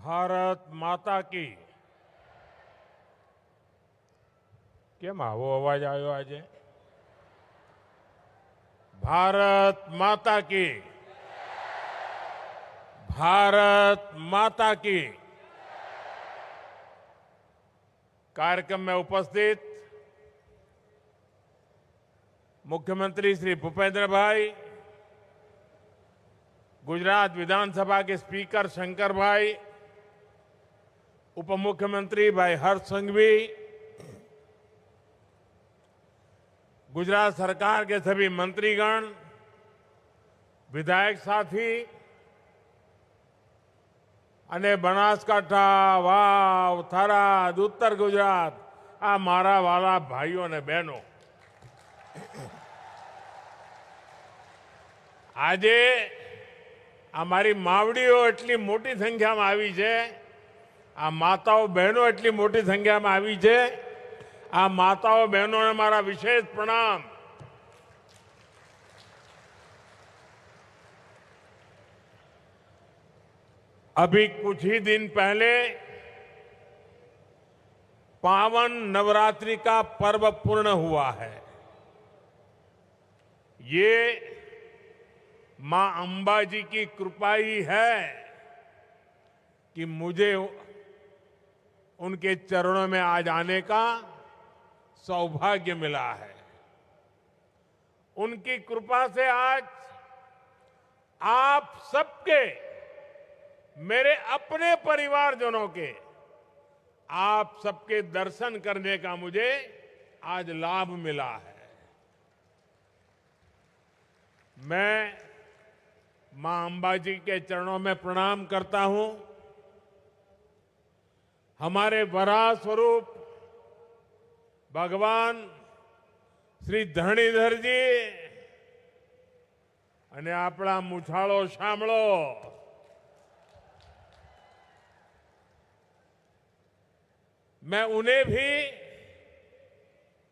ભારત માતા की કેમ આવો અવાજ આવ્યો આજે? ભારત માતા की, भारत माता की। कार्यक्रम में उपस्थित मुख्यमंत्री श्री भूपेंद्र भाई, गुजरात विधानसभा के स्पीकर शंकर भाई, उप मुख्यमंत्री भाई हर्ष संघवी, गुजरात सरकार के सभी मंत्रीगण, विधायक साथी અને બનાસકાંઠા, વાવ, થરાદ, ઉત્તર ગુજરાત, આ મારા વાલા ભાઈઓ અને બહેનો, આજે અમારી માવડીઓ એટલી મોટી સંખ્યામાં આવી છે, આ માતાઓ બહેનો એટલી મોટી સંખ્યામાં આવી છે, આ માતાઓ બહેનોને મારા વિશેષ પ્રણામ। अभी कुछ ही दिन पहले पावन नवरात्रि का पर्व पूर्ण हुआ है। ये मां अंबाजी की कृपा ही है कि मुझे उनके चरणों में आज आने का सौभाग्य मिला है। उनकी कृपा से आज आप सबके, मेरे अपने परिवारजनों के, आप सबके दर्शन करने का मुझे आज लाभ मिला है। मैं मां अंबाजी के चरणों में प्रणाम करता हूं। हमारे वराह स्वरूप भगवान श्री धरणीधर जी અને આપણા મુછાળો શામળો मैं उन्हें भी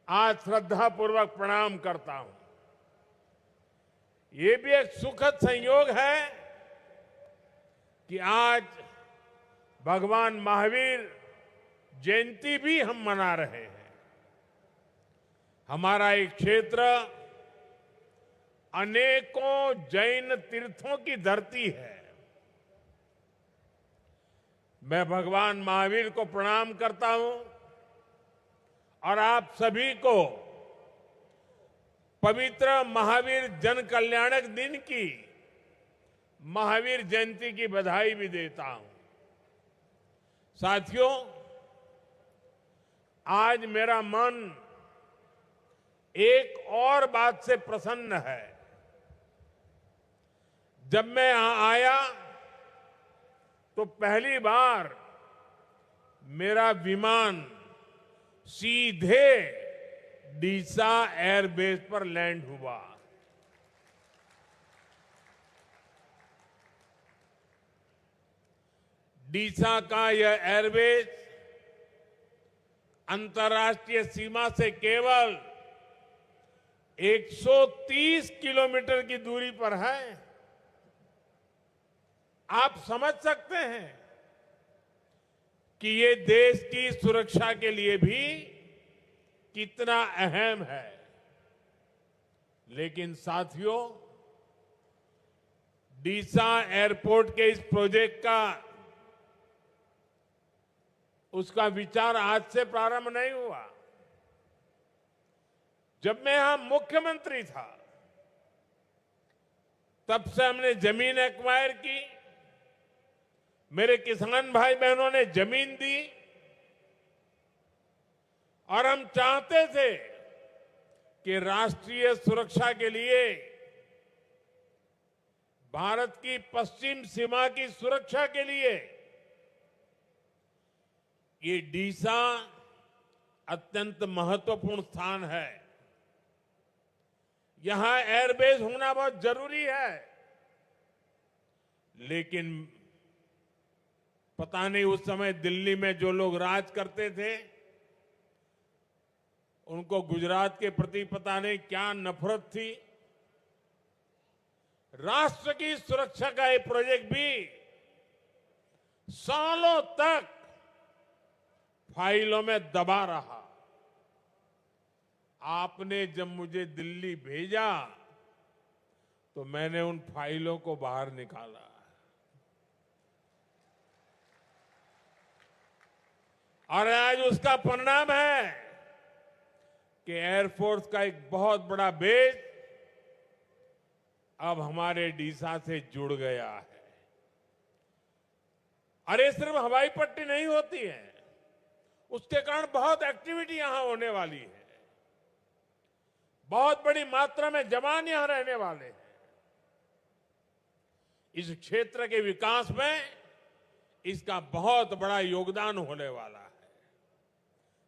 आज श्रद्धापूर्वक प्रणाम करता हूं। ये भी एक सुखद संयोग है कि आज भगवान महावीर जयंती भी हम मना रहे हैं। हमारा एक क्षेत्र अनेकों जैन तीर्थों की धरती है। मैं भगवान महावीर को प्रणाम करता हूं और आप सभी को पवित्र महावीर जन कल्याणक दिन की, महावीर जयंती की बधाई भी देता हूं। साथियों, आज मेरा मन एक और बात से प्रसन्न है। जब मैं यहां आया तो पहली बार मेरा विमान सीधे डीसा एयरबेस पर लैंड हुआ। डीसा का यह एयरबेस अंतर्राष्ट्रीय सीमा से केवल 130 किलोमीटर की दूरी पर है। आप समझ सकते हैं कि ये देश की सुरक्षा के लिए भी कितना अहम है। लेकिन साथियों, डीसा एयरपोर्ट के इस प्रोजेक्ट का, उसका विचार आज से प्रारंभ नहीं हुआ। जब मैं यहां मुख्यमंत्री था, तब से हमने जमीन एक्वायर की, मेरे किसान भाई बहनों ने जमीन दी और हम चाहते थे कि राष्ट्रीय सुरक्षा के लिए, भारत की पश्चिम सीमा की सुरक्षा के लिए ये डीसा अत्यंत महत्वपूर्ण स्थान है। यहां एयरबेस होना बहुत जरूरी है। लेकिन पता नहीं उस समय दिल्ली में जो लोग राज करते थे, उनको गुजरात के प्रति पता नहीं क्या नफरत थी। राष्ट्र की सुरक्षा का ये प्रोजेक्ट भी सालों तक फाइलों में दबा रहा। आपने जब मुझे दिल्ली भेजा तो मैंने उन फाइलों को बाहर निकाला और आज उसका परिणाम है कि एयरफोर्स का एक बहुत बड़ा बेस अब हमारे डीसा से जुड़ गया है। और ये सिर्फ हवाई पट्टी नहीं होती है, उसके कारण बहुत एक्टिविटी यहां होने वाली है। बहुत बड़ी मात्रा में जवान यहां रहने वाले हैं। इस क्षेत्र के विकास में इसका बहुत बड़ा योगदान होने वाला है।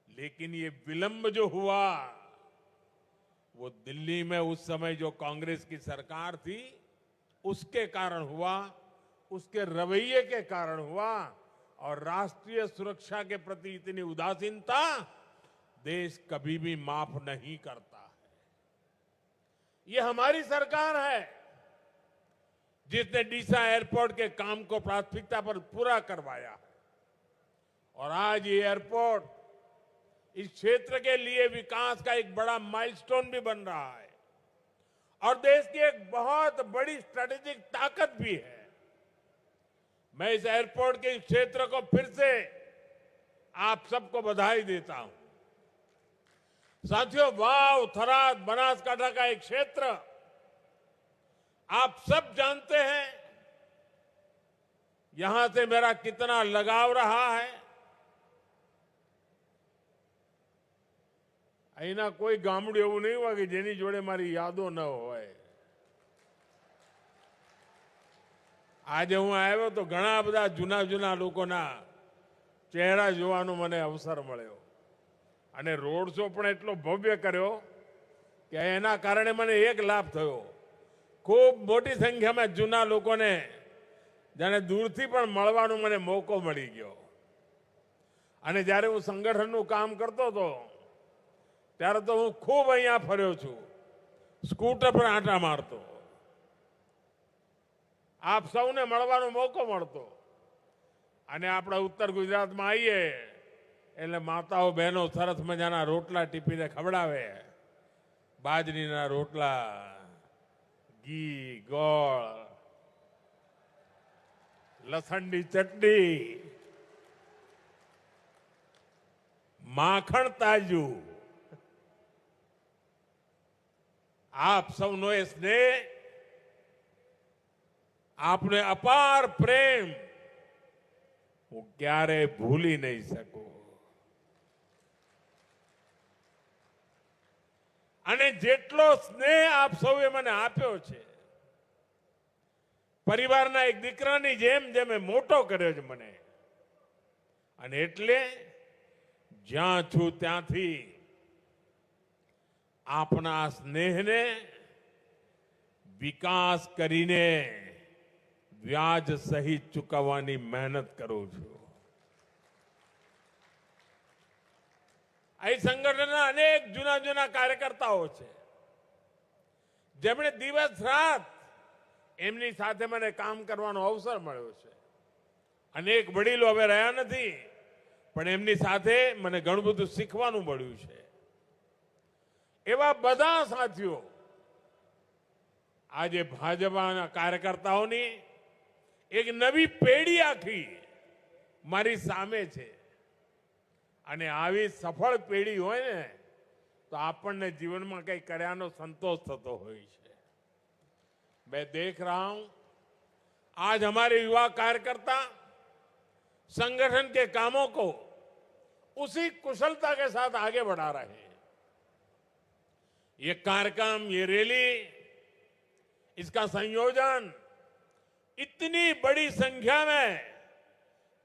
लेकिन ये विलंब जो हुआ वो दिल्ली में उस समय जो कांग्रेस की सरकार थी उसके कारण हुआ, उसके रवैये के कारण हुआ। और राष्ट्रीय सुरक्षा के प्रति इतनी उदासीनता देश कभी भी माफ नहीं करता है। ये हमारी सरकार है जिसने डीसा एयरपोर्ट के काम को प्राथमिकता पर पूरा करवाया है। और आज ये एयरपोर्ट इस क्षेत्र के लिए विकास का एक बड़ा माइलस्टोन भी बन रहा है और देश की एक बहुत बड़ी स्ट्रेटेजिक ताकत भी है। मैं इस एयरपोर्ट के इस क्षेत्र को फिर से आप सबको बधाई देता हूं। साथियों, वाव, थराद, बनासकांठा का एक क्षेत्र आप सब जानते हैं यहां से मेरा कितना लगाव रहा है। અહીંના કોઈ ગામડું એવું નહીં હોય કે જેની જોડે મારી યાદો ન હોય। આજે હું આવ્યો તો ઘણા બધા જૂના જૂના લોકોના ચહેરા જોવાનો મને અવસર મળ્યો અને રોડ શો પણ એટલો ભવ્ય કર્યો કે એના કારણે મને એક લાભ થયો। ખૂબ મોટી સંખ્યામાં જૂના લોકોને જાણે દૂરથી પણ મળવાનો મને મોકો મળી ગયો। અને જ્યારે હું સંગઠનનું કામ કરતો હતો ત્યારે તો હું ખૂબ અહીંયા ફર્યો છું, સ્કૂટર પર આંટા મારતો, આપ સૌને મળવાનો મોકો મળતો। અને આપણા ઉત્તર ગુજરાતમાં આવીએ એટલે માતાઓ બહેનો સરસ મજાના રોટલા ટીપીને ખવડાવે, બાજરીના રોટલા, ઘી, ગોળ, લસણની ચટણી, માખણ તાજું। आप सबनो ये स्नेह, आपने अपार प्रेम वो क्यारे भूली नहीं सको। અને જેટલો સ્નેહ આપ સૌએ મને આપ્યો છે, પરિવારના એક દીકરાની જેમ જેમ મોટો કર્યો છે મને, અને એટલે જ્યાં છું ત્યાંથી આપના સ્નેહને વિકાસ કરીને વ્યાજ સહિત ચૂકવવાની મહેનત કરું છું। આ સંગઠનના અનેક જૂના જૂના કાર્યકર્તાઓ છે જેમણે દિવસ રાત એમની સાથે મને કામ કરવાનો અવસર મળ્યો છે। અનેક વડીલો હવે રહ્યા નથી પણ એમની સાથે મને ઘણું બધું શીખવાનું મળ્યું છે। એવા બધા સાથીઓ આજે ભાજપાના કાર્યકર્તાઓની એક નવી પેઢી આખી મારી સામે છે। અને આવી સફળ પેઢી હોય ને તો આપણને જીવનમાં કંઈ કર્યાનો સંતોષ થતો હોય છે। मैं देख रहा हूं आज हमारे युवा कार्यकर्ता संगठन के कामों को उसी कुशलता के साथ आगे बढ़ा रहे हैं। ये कार्यक्रम, ये रैली, इसका संयोजन इतनी बड़ी संख्या में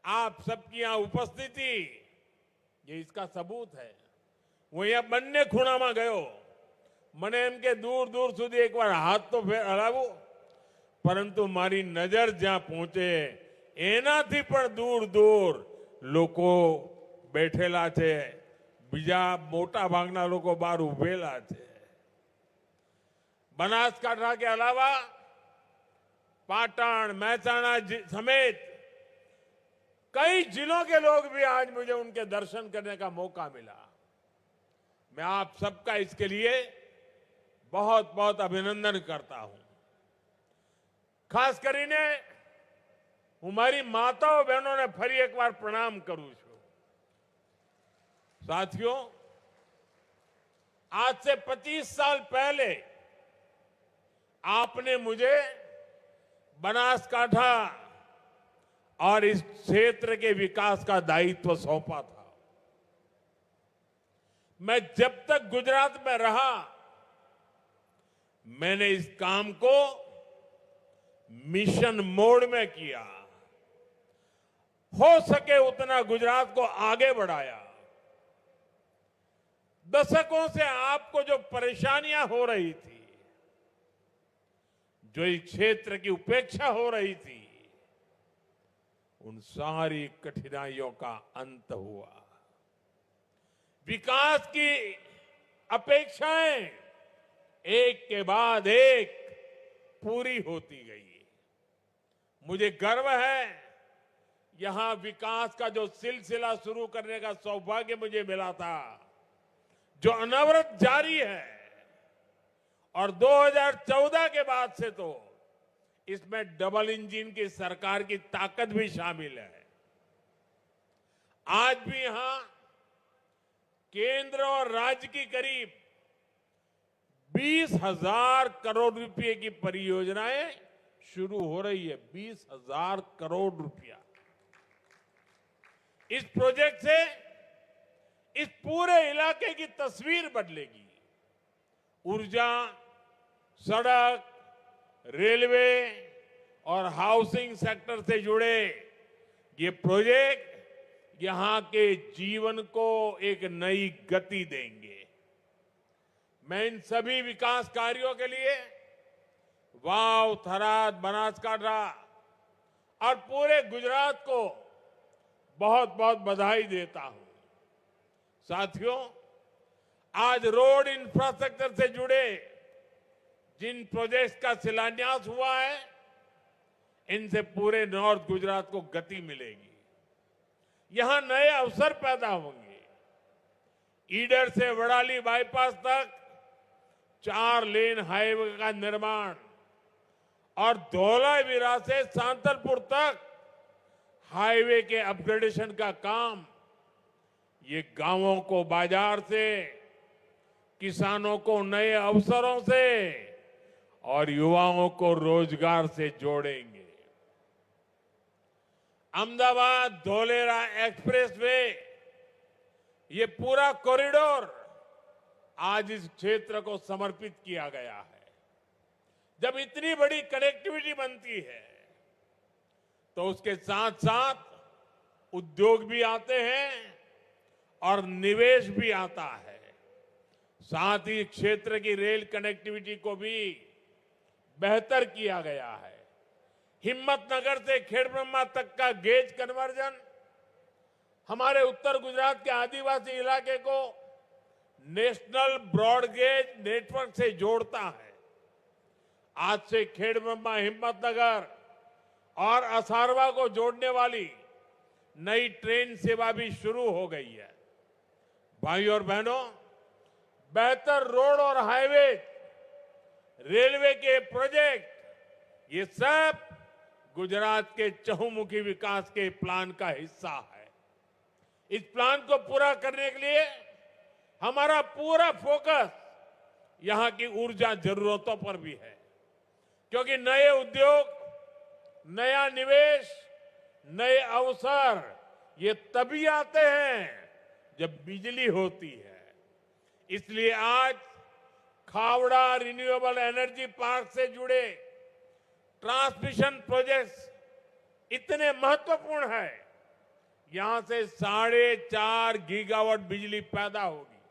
आप सबकी यहां उपस्थिति, ये इसका सबूत है। वो यहां બંને ખૂણામાં ગયો, મને એમ કે દૂર દૂર સુધી એકવાર હાથ તો હલાવું, પરંતુ મારી નજર જ્યાં પહોંચે એનાથી પણ દૂર દૂર લોકો બેઠેલા છે, બીજા મોટા ભાગના લોકો બહાર ઉભેલા છે। बनासकांठा के अलावा पाटण, મહેસાણા समेत कई जिलों के लोग भी आज मुझे उनके दर्शन करने का मौका मिला। मैं आप सबका इसके लिए बहुत बहुत अभिनंदन करता हूं। खास કરીને હું મારી માતાઓ બહેનોને ફરી એકવાર પ્રણામ કરું છું। साथियों, आज से 25 साल पहले आपने मुझे बनासकांठा और इस क्षेत्र के विकास का दायित्व सौंपा था। मैं जब तक गुजरात में रहा, मैंने इस काम को मिशन मोड में किया। हो सके उतना गुजरात को आगे बढ़ाया। दशकों से आपको जो परेशानियां हो रही थी, जो इस क्षेत्र की उपेक्षा हो रही थी, उन सारी कठिनाइयों का अंत हुआ। विकास की अपेक्षाएं एक के बाद एक पूरी होती गई। मुझे गर्व है, यहां विकास का जो सिलसिला शुरू करने का सौभाग्य मुझे मिला था, जो अनवरत जारी है, और 2014 के बाद से तो इसमें डबल इंजन की सरकार की ताकत भी शामिल है। आज भी यहां केंद्र और राज्य की करीब 20,000 करोड़ रुपए की परियोजनाएं शुरू हो रही है। 20,000 करोड़ रुपया। इस प्रोजेक्ट से इस पूरे इलाके की तस्वीर बदलेगी। ऊर्जा, सड़क, रेलवे और हाउसिंग सेक्टर से जुड़े ये प्रोजेक्ट यहां के जीवन को एक नई गति देंगे। मैं इन सभी विकास कार्यों के लिए वाव, थराद, बनासकांठा और पूरे गुजरात को बहुत बहुत बधाई देता हूं। साथियों, आज रोड इंफ्रास्ट्रक्चर से जुड़े जिन प्रोजेक्ट्स का शिलान्यास हुआ है, इनसे पूरे नॉर्थ गुजरात को गति मिलेगी। यहां नए अवसर पैदा होंगे। ईडर से वडाली बाईपास तक 4 लेन हाईवे का निर्माण और धौलावीरा से सांतलपुर तक हाईवे के अपग्रेडेशन का काम, ये गांवों को बाजार से, किसानों को नए अवसरों से और युवाओं को रोजगार से जोड़ेंगे। अहमदाबाद धौलेरा एक्सप्रेसवे, ये पूरा कॉरिडोर आज इस क्षेत्र को समर्पित किया गया है। जब इतनी बड़ी कनेक्टिविटी बनती है, तो उसके साथ साथ उद्योग भी आते हैं और निवेश भी आता है। साथ ही क्षेत्र की रेल कनेक्टिविटी को भी बेहतर किया गया है। हिम्मतनगर से खेड़ब्रह्मा तक का गेज कन्वर्जन हमारे उत्तर गुजरात के आदिवासी इलाके को नेशनल ब्रॉडगेज नेटवर्क से जोड़ता है। आज से खेड़ब्रह्मा, हिम्मतनगर और असारवा को जोड़ने वाली नई ट्रेन सेवा भी शुरू हो गई है। भाइयों और बहनों, बेहतर रोड और हाईवे, रेलवे के प्रोजेक्ट, ये सब गुजरात के चहुमुखी विकास के प्लान का हिस्सा है। इस प्लान को पूरा करने के लिए हमारा पूरा फोकस यहां की ऊर्जा जरूरतों पर भी है, क्योंकि नए उद्योग, नया निवेश, नए अवसर ये तभी आते हैं जब बिजली होती है। इसलिए आज खावड़ा रिन्यूएबल एनर्जी पार्क से जुड़े ट्रांसमिशन प्रोजेक्ट्स इतने महत्वपूर्ण है। यहां से 4.5 गीगावाट बिजली पैदा होगी।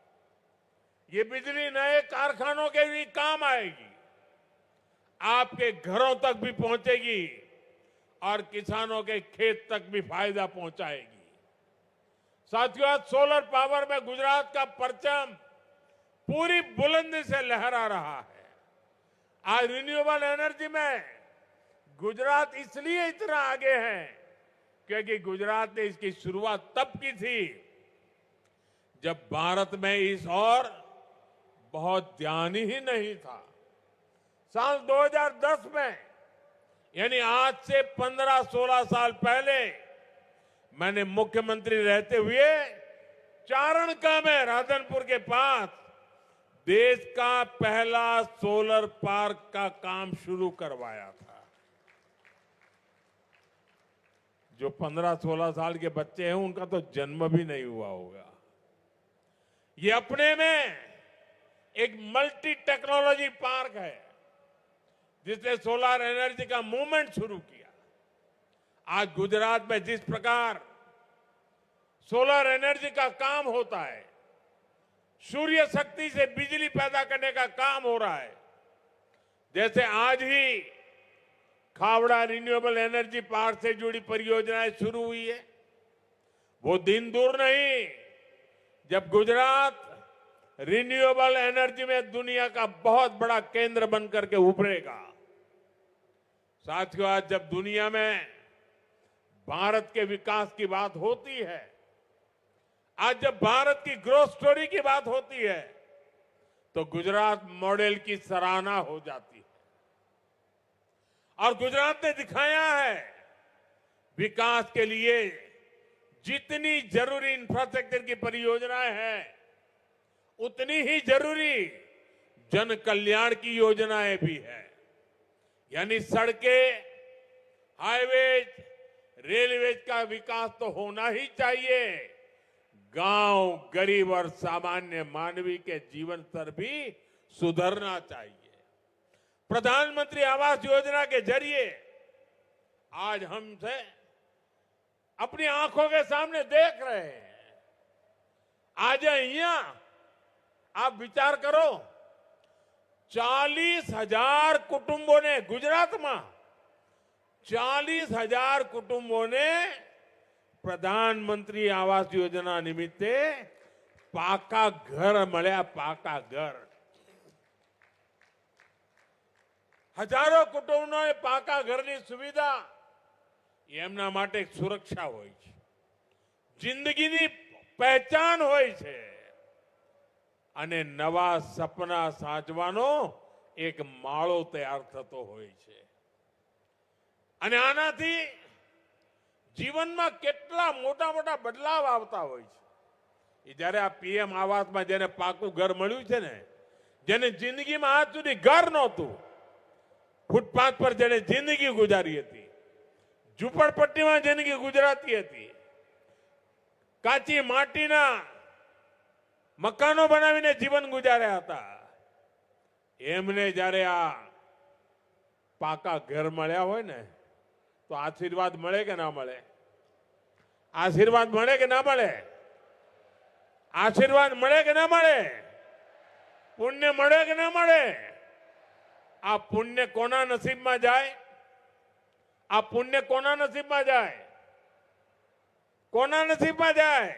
ये बिजली नए कारखानों के भी काम आएगी, आपके घरों तक भी पहुंचेगी और किसानों के खेत तक भी फायदा पहुंचाएगी। साथियों, आज सोलर पावर में गुजरात का परचम पूरी बुलंदी से लहरा रहा है। आज रिन्यूएबल एनर्जी में गुजरात इसलिए इतना आगे है क्योंकि गुजरात ने इसकी शुरुआत तब की थी जब भारत में इस और बहुत ध्यान ही नहीं था। साल 2010 में, यानी आज से 15-16 साल पहले, मैंने मुख्यमंत्री रहते हुए चारणका में राधनपुर के पास देश का पहला सोलर पार्क का काम शुरू करवाया था। जो 15-16 साल के बच्चे हैं उनका तो जन्म भी नहीं हुआ होगा। ये अपने में एक मल्टी टेक्नोलॉजी पार्क है जिसने सोलर एनर्जी का मूवमेंट शुरू किया। आज गुजरात में जिस प्रकार सोलर एनर्जी का काम होता है, सूर्य शक्ति से बिजली पैदा करने का काम हो रहा है, जैसे आज ही खावड़ा रिन्यूएबल एनर्जी पार्क से जुड़ी परियोजनाएं शुरू हुई है, वो दिन दूर नहीं जब गुजरात रिन्यूएबल एनर्जी में दुनिया का बहुत बड़ा केंद्र बनकर के उभरेगा। साथियों, आज जब दुनिया में भारत के विकास की बात होती है, आज जब भारत की ग्रोथ स्टोरी की बात होती है, तो गुजरात मॉडल की सराहना हो जाती है। और गुजरात ने दिखाया है विकास के लिए जितनी जरूरी इंफ्रास्ट्रक्चर की परियोजनाएं हैं, उतनी ही जरूरी जन कल्याण की योजनाएं भी है। यानी सड़कें, हाईवेज, रेलवेज का विकास तो होना ही चाहिए, गांव, गरीब और सामान्य मानवी के जीवन स्तर भी सुधरना चाहिए। प्रधानमंत्री आवास योजना के जरिए आज हमसे अपनी आंखों के सामने देख रहे हैं। आज यहां आप विचार करो, 40,000 कुटुंबों ने, गुजरात में 40,000 कुटुंबों ने प्रधानमंत्री आवास योजना निमित्ते पाका घर મળ્યા। पाका घर हजारों कुटुंबों पाका घરની સુવિધા એમના માટે એક સુરક્ષા હોય છે, જિંદગીની પહેચાન હોય છે અને નવા સપના સાચવાનો એક માળો તૈયાર થતો હોય છે। અને આનાથી જીવનમાં કેટલા મોટા મોટા બદલાવ આવતા હોય છે। એ જ્યારે આ પીએમ આવાસમાં જેને પાકું ઘર મળ્યું છે ને, જેને જિંદગીમાં આજ સુધી ઘર નહોતું, ફૂટપાથ પર જેને જિંદગી ગુજારી હતી, ઝૂંપડપટ્ટીમાં જિંદગી ગુજરાતી હતી, કાચી માટીના મકાનો બનાવીને જીવન ગુજાર્યા હતા, એમને જ્યારે આ પાકા ઘર મળ્યા હોય ને, तो आशीर्वाद મળે કે ના મળે? आशीर्वाद મળે કે ના મળે? आशीर्वाद મળે કે ના મળે? પુણ્ય મળે કે ના મળે? આ પુણ્ય કોના નસીબમાં જાય? આ પુણ્ય કોના નસીબમાં જાય? કોના નસીબમાં જાય?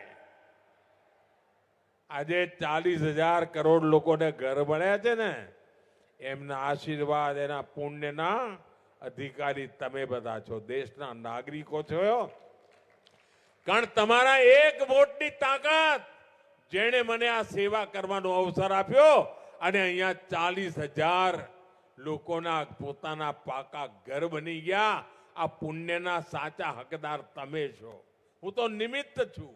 આજે 40,000 કરોડ લોકોને ઘર મળ્યા છે ને, એમના આશીર્વાદ, એના પુણ્યના अधिकारी तमे बधा छो, देशना नागरिको छो। कारण तमारा एक वोटनी ताकत जेने मने आ सेवा करवानो अवसर आप्यो अने अहींया 40,000 लोकोना पोताना पाका घर बनी गया। आ पुण्यना साचा हकदार तमे छो, हूँ तो निमित्त छू।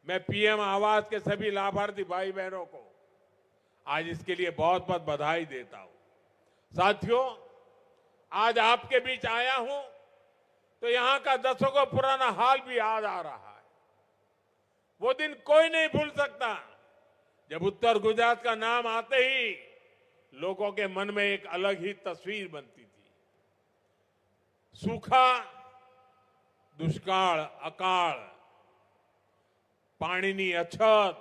मैं पीएम आवास के सभी लाभार्थी भाई बहनों को आज इसके लिए बहुत बहुत बधाई देता हूं। साथियों, आज आपके बीच आया हूं तो यहां का दशकों पुराना हाल भी याद आ रहा है। वो दिन कोई नहीं भूल सकता जब उत्तर गुजरात का नाम आते ही लोगों के मन में एक अलग ही तस्वीर बनती थी। सूखा, दुष्काळ, अकाळ, पाणीनी अछत,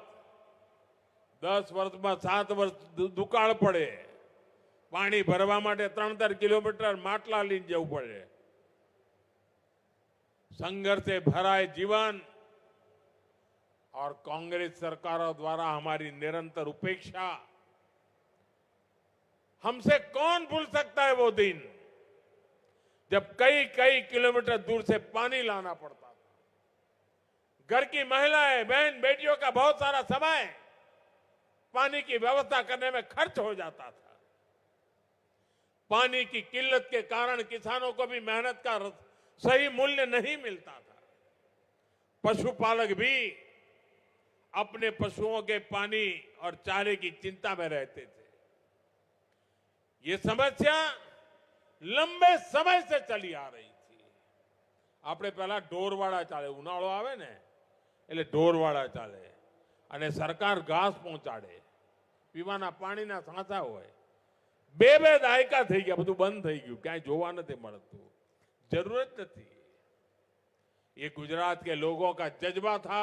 10 वर्षમાં 7 वर्ष दुकाळ પડે, पानी भरवा माटे 3-3 किलोमीटर માટલા લઈને જવું પડે, संघर्ष से भराए जीवन और कांग्रेस सरकारों द्वारा हमारी निरंतर उपेक्षा, हमसे कौन भूल सकता है वो दिन जब कई कई किलोमीटर दूर से पानी लाना पड़ता था। घर की महिलाएं, बहन बेटियों का बहुत सारा समय पानी की व्यवस्था करने में खर्च हो जाता था। पानी की किल्लत के कारण किसानों को भी मेहनत का सही मूल्य नहीं मिलता था। पशुपालक भी अपने पशुओं के पानी और चारे की चिंता में रहते थे। ये समस्या लंबे समय से चली आ रही थी। આપણે પહેલા ઢોરવાળા ચાલે, ઉનાળો આવે ને એટલે ઢોરવાળા ચાલે અને સરકાર ઘાસ પહોંચાડે, પીવાના પાણીના સાંચા હોય। બે બે દાયકા થઈ ગયા, બધું બંધ થઈ ગયું, ક્યાંય જોવા નથી મળતું, જરૂરત નથી। ये गुजरात के लोगों का जज्बा था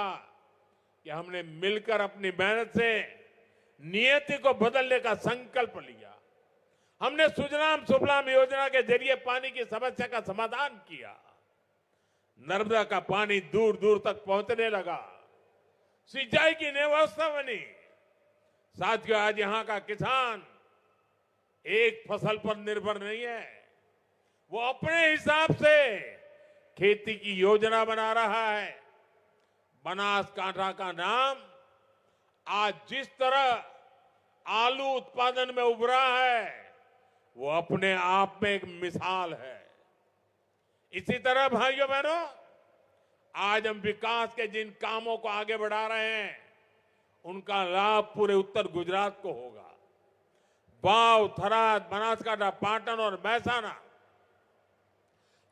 कि हमने मिलकर अपनी मेहनत से नियति को बदलने का संकल्प लिया। हमने सुजलाम सुफलाम योजना के जरिए पानी की समस्या का समाधान किया। नर्मदा का पानी दूर दूर तक पहुंचने लगा, सिंचाई की व्यवस्था बनी। साथियों, आज यहां का किसान एक फसल पर निर्भर नहीं है, वो अपने हिसाब से खेती की योजना बना रहा है। बनासकांठा का नाम आज जिस तरह आलू उत्पादन में उभरा है, वो अपने आप में एक मिसाल है। इसी तरह भाइयों बहनों, आज हम विकास के जिन कामों को आगे बढ़ा रहे हैं, उनका लाभ पूरे उत्तर गुजरात को होगा। वाव, थराद, बनासकांठा, पाटन और महसाना,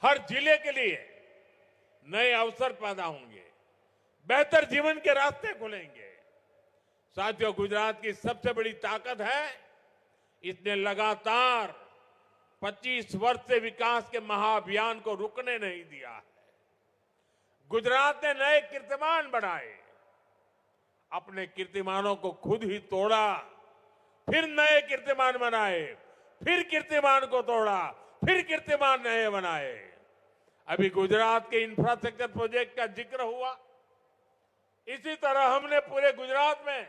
हर जिले के लिए नए अवसर पैदा होंगे, बेहतर जीवन के रास्ते खुलेंगे। साथियों, गुजरात की सबसे बड़ी ताकत है, इसने लगातार 25 वर्ष से विकास के महाअभियान को रुकने नहीं दिया है। गुजरात ने नए कीर्तिमान बनाए, अपने कीर्तिमानों को खुद ही तोड़ा, फिर नए कीर्तिमान बनाए, फिर कीर्तिमान को तोड़ा, फिर कीर्तिमान नए बनाए। अभी गुजरात के इंफ्रास्ट्रक्चर प्रोजेक्ट का जिक्र हुआ, इसी तरह हमने पूरे गुजरात में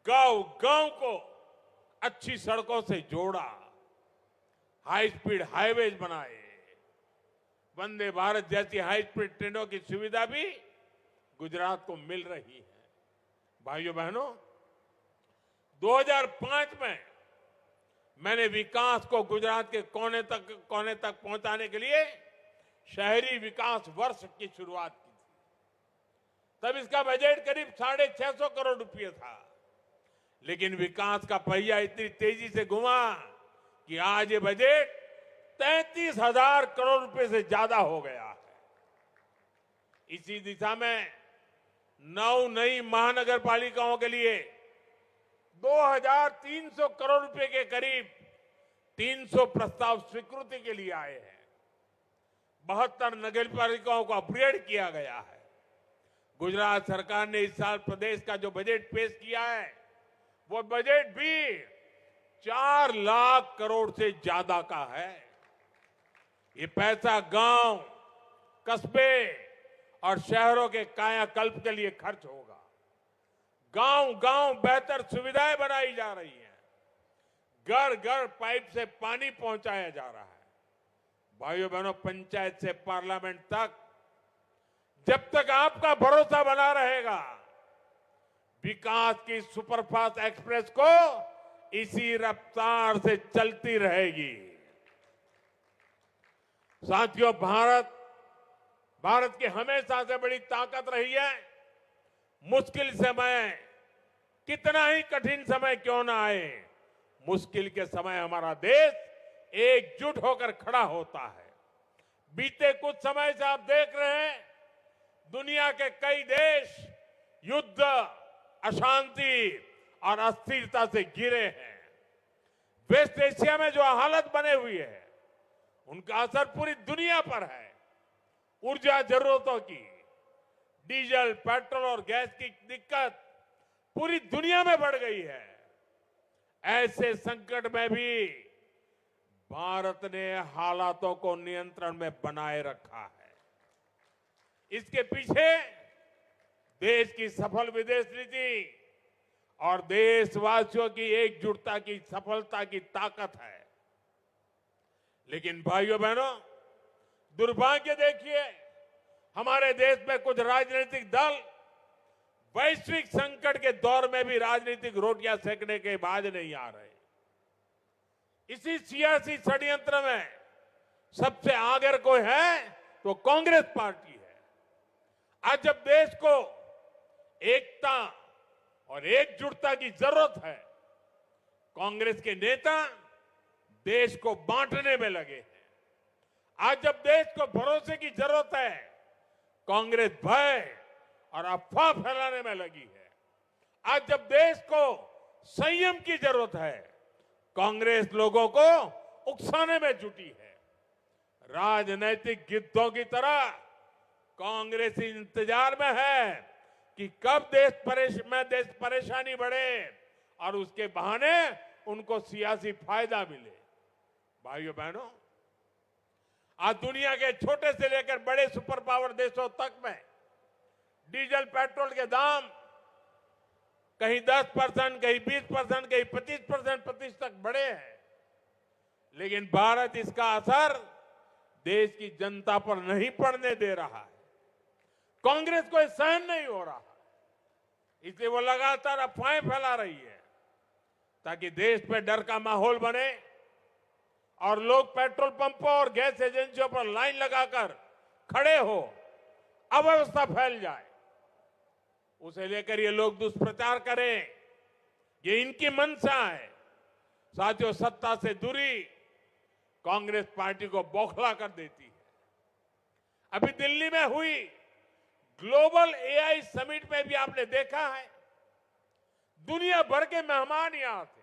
गांव गांव को अच्छी सड़कों से जोड़ा, हाई स्पीड हाईवेज बनाए, वंदे भारत जैसी हाई स्पीड ट्रेनों की सुविधा भी गुजरात को मिल रही है। भाइयों बहनों, 2005 में मैंने विकास को गुजरात के कोने तक पहुंचाने के लिए शहरी विकास वर्ष की शुरुआत की थी। तब इसका बजट करीब 650 करोड़ रुपए था, लेकिन विकास का पहिया इतनी तेजी से घुमा कि आज ये बजट 33,000 करोड़ रुपए से ज्यादा हो गया है। इसी दिशा में 9 नई महानगर पालिकाओं के लिए 2,300 करोड़ रुपए के करीब 300 प्रस्ताव स्वीकृति के लिए आए हैं। 72 नगर पालिकाओं को अपग्रेड किया गया है। गुजरात सरकार ने इस साल प्रदेश का जो बजट पेश किया है, वो बजट भी 4 लाख करोड़ से ज्यादा का है। ये पैसा गांव, कस्बे और शहरों के कायाकल्प के लिए खर्च होगा। गांव गांव बेहतर सुविधाएं बनाई जा रही हैं, घर घर पाइप से पानी पहुंचाया जा रहा है। भाइयों बहनों, पंचायत से पार्लियामेंट तक जब तक आपका भरोसा बना रहेगा, विकास की सुपरफास्ट एक्सप्रेस को इसी रफ्तार से चलती रहेगी। साथियों, भारत की हमेशा से बड़ी ताकत रही है, मुश्किल समय, कितना ही कठिन समय क्यों ना आए, मुश्किल के समय हमारा देश एकजुट होकर खड़ा होता है। बीते कुछ समय से आप देख रहे हैं, दुनिया के कई देश युद्ध, अशांति और अस्थिरता से घिरे हैं। वेस्ट एशिया में जो हालत बने हुई है, उनका असर पूरी दुनिया पर है। ऊर्जा जरूरतों की, डीजल, पेट्रोल और गैस की दिक्कत पूरी दुनिया में बढ़ गई है। ऐसे संकट में भी भारत ने हालातों को नियंत्रण में बनाए रखा है। इसके पीछे देश की सफल विदेश नीति और देशवासियों की एकजुटता की सफलता की ताकत है। लेकिन भाइयों बहनों, दुर्भाग्य देखिए, हमारे देश में कुछ राजनीतिक दल वैश्विक संकट के दौर में भी राजनीतिक रोटियां सेकने के बाद नहीं आ रहे। इसी सियासी षड्यंत्र में सबसे आगे कोई है तो कांग्रेस पार्टी है। आज जब देश को एकता और एकजुटता की जरूरत है, कांग्रेस के नेता देश को बांटने में लगे हैं। आज जब देश को भरोसे की जरूरत है, कांग्रेस भय और अफवाह फैलाने में लगी है। आज जब देश को संयम की जरूरत है, कांग्रेस लोगों को उकसाने में जुटी है। राजनीतिक गिद्धों की तरह कांग्रेस इंतजार में है कि कब देश परेशानी बढ़े और उसके बहाने उनको सियासी फायदा मिले। भाइयों बहनों, आज दुनिया के छोटे से लेकर बड़े सुपर पावर देशों तक में डीजल पेट्रोल के दाम कहीं 10%, कहीं 20%, कहीं 25% तक बढ़े हैं। लेकिन भारत इसका असर देश की जनता पर नहीं पड़ने दे रहा है। कांग्रेस को सहन नहीं हो रहा, इसलिए वो लगातार अफवाहें फैला रही है ताकि देश पे डर का माहौल बने और लोग पेट्रोल पंपों और गैस एजेंसियों पर लाइन लगाकर खड़े हो, अव्यवस्था फैल जाए। उसे लेकर ये लोग दुष्प्रचार करें, ये इनकी मंशा है। साथियों, सत्ता से दूरी कांग्रेस पार्टी को बौखला कर देती है। अभी दिल्ली में हुई ग्लोबल एआई समिट में भी आपने देखा है, दुनिया भर के मेहमान यहां थे।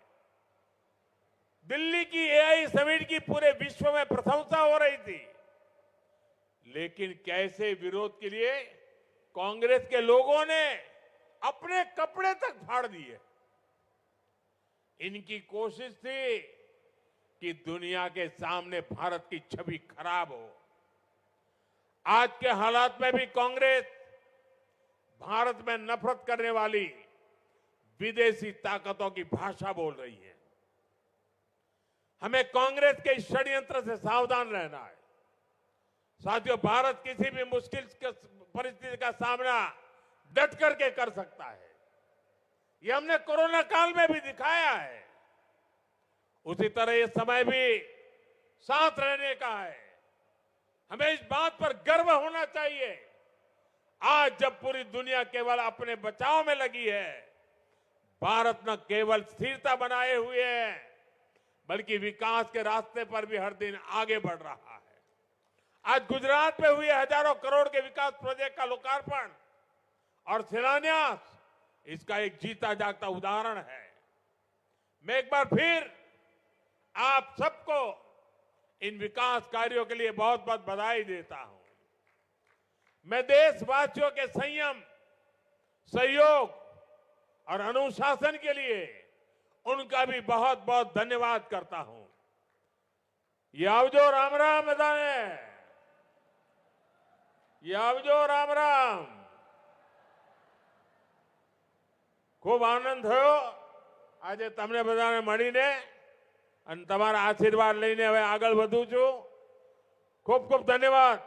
दिल्ली की एआई समिट की पूरे विश्व में प्रशंसा हो रही थी, लेकिन कैसे विरोध के लिए कांग्रेस के लोगों ने अपने कपड़े तक फाड़ दिए। इनकी कोशिश थी कि दुनिया के सामने भारत की छवि खराब हो। आज के हालात में भी कांग्रेस भारत में नफरत करने वाली विदेशी ताकतों की भाषा बोल रही है। हमें कांग्रेस के इस षड्यंत्र से सावधान रहना है। साथियों, भारत किसी भी मुश्किल परिस्थिति का सामना डट करके कर सकता है। ये हमने कोरोना काल में भी दिखाया है। उसी तरह ये समय भी साथ रहने का है। हमें इस बात पर गर्व होना चाहिए, आज जब पूरी दुनिया केवल अपने बचाव में लगी है, भारत न केवल स्थिरता बनाए हुए है बल्कि विकास के रास्ते पर भी हर दिन आगे बढ़ रहा है। आज गुजरात में हुए हजारों करोड़ के विकास प्रोजेक्ट का लोकार्पण और शिलान्यास इसका एक जीता जागता उदाहरण है। मैं एक बार फिर आप सबको इन विकास कार्यों के लिए बहुत बहुत बधाई देता हूं। मैं देशवासियों के संयम, सहयोग और अनुशासन के लिए उनका भी बहुत बहुत धन्यवाद करता हूं। ये आवजो राम राम बधाने, ये आवजो राम राम। खूब आनंद थयो આજે તમને બધાને મળીને અને તમારા આશીર્વાદ લઈને હવે આગળ વધું છું। ખૂબ ખૂબ ધન્યવાદ।